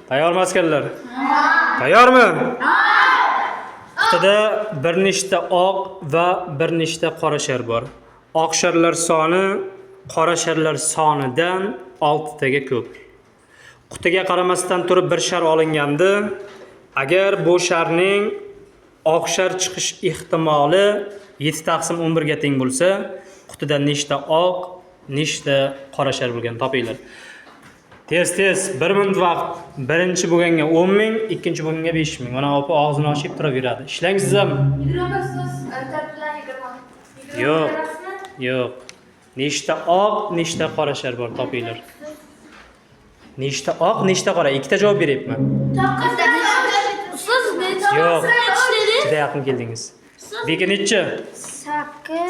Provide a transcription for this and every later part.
Tayyormi askarlar? Tayyormi? Qutuda bir nechta oq va bir nechta qora shar bor. Oq sharlar soni qora sharlar sonidan 6 taga ko'p. Qutiga qaramasdan turib bir shar olinganda, agar bu sharning oq shar chiqish ehtimoli 7 taqsim 11 ga teng bo'lsa, qutida nechta oq, nechta qora shar bo'lgan topinglar. Tez 1 minut vaqt. Birinchi bo'lganga 10 ming, ikkinchi bo'lganga 5 ming. Mana opa og'zini ochib turaveradi. Ishlang siz ham. 20 Yo'q. Yo'q. Nechta oq, nechta qora shar bor topinglar. Nechta oq, nechta qora? Ikkita javob beryapman. Yo'q. Juda yaqin keldingiz. Beka necha?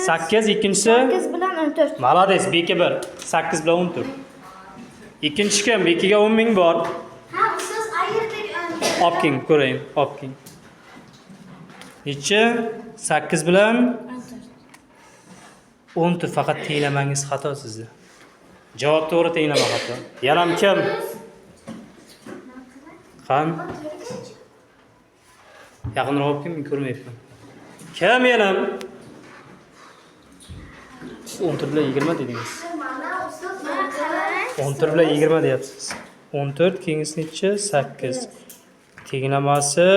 8, ikkinchisi 8 bilan 14. Malades, Beka 1. 8 bilan 14. Ikkinchi kim? Bekaga 10 ming bor. Ha, siz ayirdik. Opking, ko'rayim, opking. Necha? 8 bilan 14 faqat tenglamangiz xato sizda. Javob to'g'ri, tenglama xato. Yana kim? Qan? Yaqinroq olib kelmang, ko'rmayapman. Kim yana? 14 bilan 20 dedingiz. 14 bilan 20 deyapsiz. 14 keyingisi necha? 8. Tenglamasi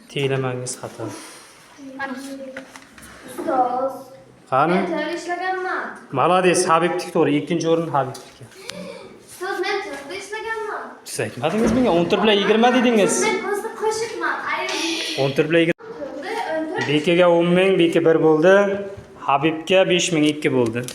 tenglamangiz xato. Ustoz. Qani? Men tayyor ishlaganman. Malades, Habibnik to'g'ri. Ikkinchi o'rin Habibniki. Ustoz, men tayyor ishlaganman. Siz aytmadingiz menga 14 bilan 20 dedingiz. Men o'zi qo'shiqman. Ayirdik. 14 bilan 20. Bekaga 10 ming, Beka 1 bo'ldi. Habibga 5 ming 2 bo'ldi.